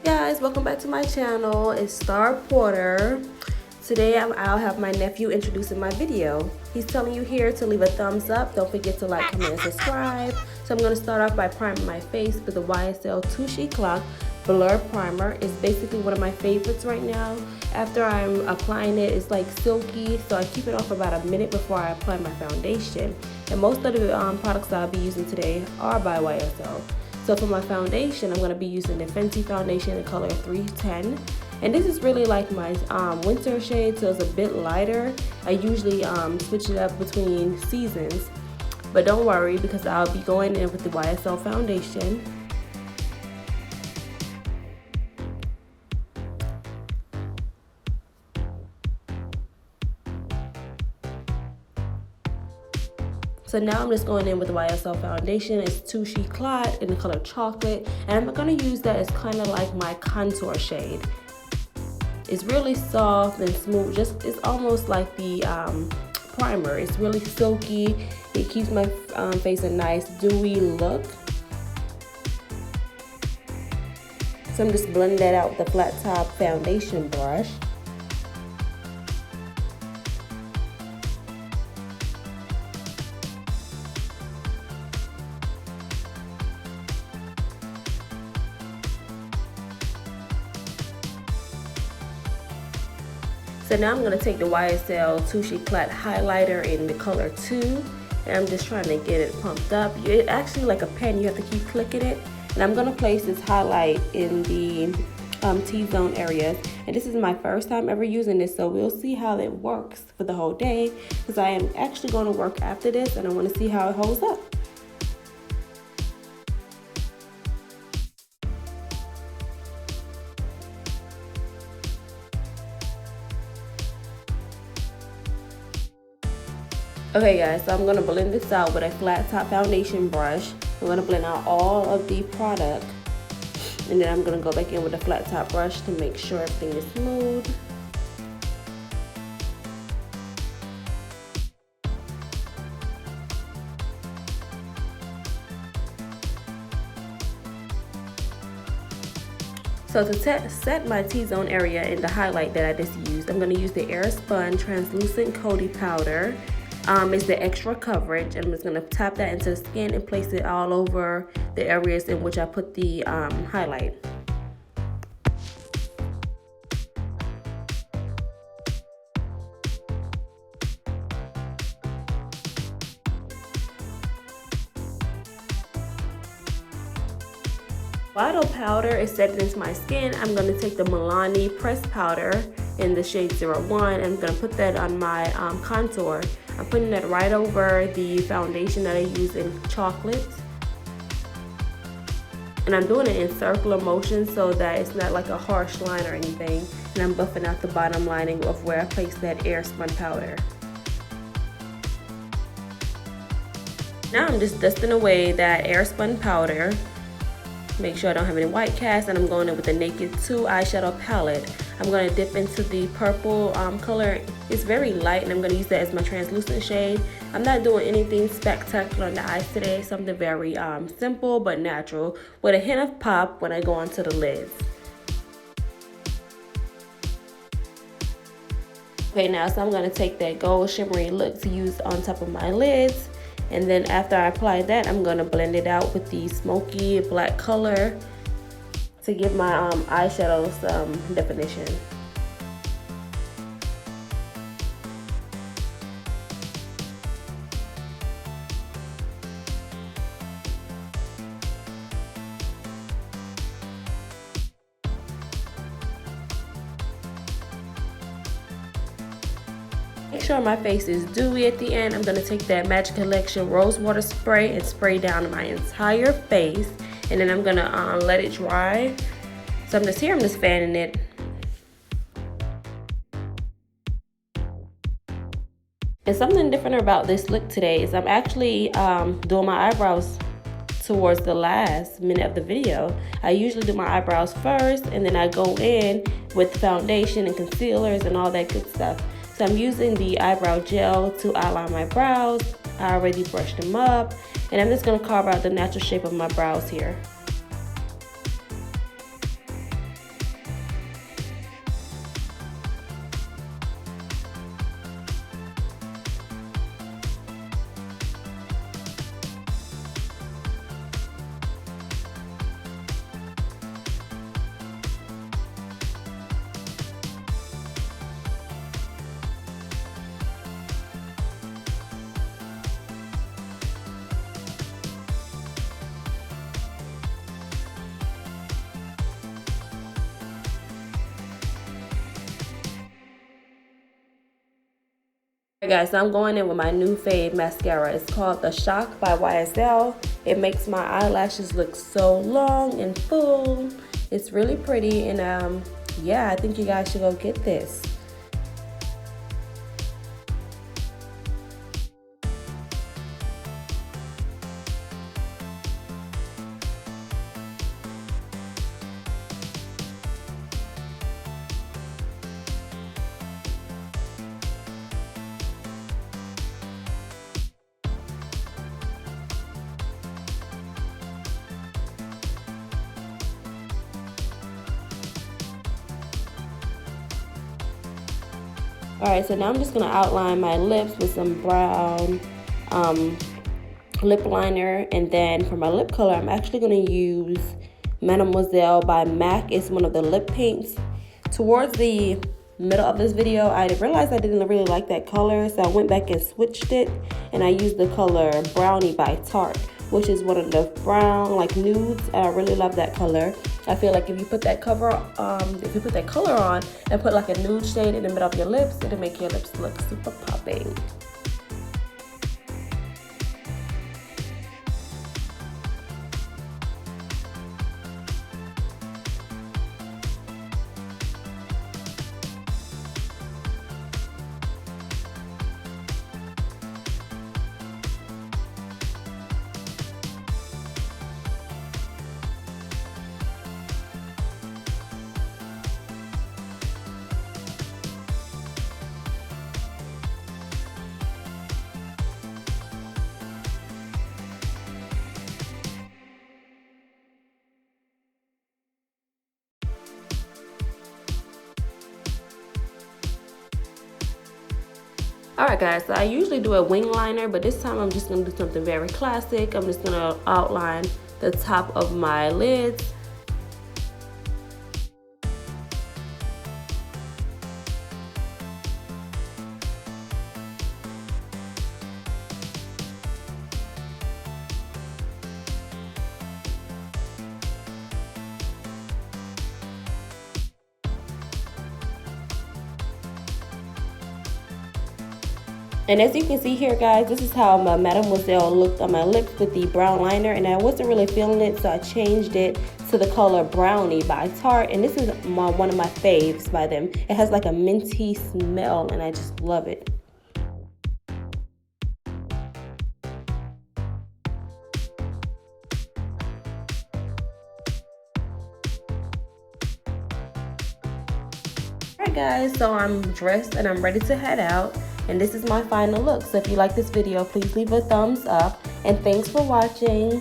Guys, welcome back to my channel. It's Porter. Today I'll have my nephew introducing my video. He's telling you here to leave a thumbs up. Don't forget to like, comment, and subscribe. So I'm going to start off by priming my face with the YSL Touché Clock Blur Primer. It's basically one of my favorites right now. After I'm applying it, it's like silky, so I keep it off for about a minute before I apply my foundation. And most of the products that I'll be using today are by YSL. So for my foundation, I'm going to be using the Fenty foundation in color 310. And this is really like my winter shade, so it's a bit lighter. I usually switch it up between seasons. But don't worry, because I'll be going in with the YSL foundation. So now I'm just going in with the YSL foundation. It's Touché Eclat in the color chocolate, and I'm gonna use that as kind of like my contour shade. It's really soft and smooth. It's almost like the primer. It's really silky. It keeps my face a nice dewy look. So I'm just blending that out with the flat top foundation brush. So now I'm going to take the YSL Touché Eclat highlighter in the color 2, and I'm just trying to get it pumped up. It's actually like a pen, you have to keep clicking it. And I'm going to place this highlight in the T-zone areas. And this is my first time ever using this, so we'll see how it works for the whole day, because I am actually going to work after this and I want to see how it holds up. Okay guys, so I'm going to blend this out with a flat top foundation brush. I'm going to blend out all of the product, and then I'm going to go back in with a flat top brush to make sure everything is smooth. So to set my T-zone area in the highlight that I just used, I'm going to use the Airspun Translucent Coating Powder. It's the extra coverage, and I'm just going to tap that into the skin and place it all over the areas in which I put the highlight. While the powder is setting into my skin, I'm going to take the Milani pressed powder in the shade 01, and I'm going to put that on my contour. I'm putting that right over the foundation that I use in chocolate. And I'm doing it in circular motion so that it's not like a harsh line or anything. And I'm buffing out the bottom lining of where I placed that Airspun powder. Now I'm just dusting away that Airspun powder. Make sure I don't have any white cast, and I'm going in with the Naked 2 eyeshadow palette. I'm going to dip into the purple color. It's very light, and I'm going to use that as my translucent shade. I'm not doing anything spectacular on the eyes today. Something very simple but natural, with a hint of pop when I go onto the lids. Okay, now so I'm going to take that gold shimmery look to use on top of my lids. And then after I apply that, I'm going to blend it out with the smoky black color to give my eyeshadow some definition. Make sure my face is dewy at the end. I'm going to take that Magic Collection Rose Water Spray and spray down my entire face. And then I'm going to let it dry. So I'm just fanning it. And something different about this look today is I'm actually doing my eyebrows towards the last minute of the video. I usually do my eyebrows first, and then I go in with foundation and concealers and all that good stuff. So I'm using the eyebrow gel to outline my brows. I already brushed them up, and I'm just going to carve out the natural shape of my brows here. Guys, so I'm going in with my new fave mascara. It's called The Shock by YSL. It makes my eyelashes look so long and full. It's really pretty, and yeah, I think you guys should go get this. Alright, so now I'm just going to outline my lips with some brown lip liner. And then for my lip color, I'm actually going to use Mademoiselle by MAC. It's one of the lip paints. Towards the middle of this video, I realized I didn't really like that color. So I went back and switched it. And I used the color Brownie by Tarte, which is one of the brown, like nudes. And I really love that color. I feel like if you put that color on and put like a nude shade in the middle of your lips, it'll make your lips look super popping. Alright guys, so I usually do a wing liner, but this time I'm just going to do something very classic. I'm just going to outline the top of my lids. And as you can see here, guys, this is how my Mademoiselle looked on my lips with the brown liner, and I wasn't really feeling it, so I changed it to the color Brownie by Tarte, and this is one of my faves by them. It has like a minty smell, and I just love it. Alright guys, so I'm dressed and I'm ready to head out. And this is my final look. So if you like this video, please leave a thumbs up. And thanks for watching.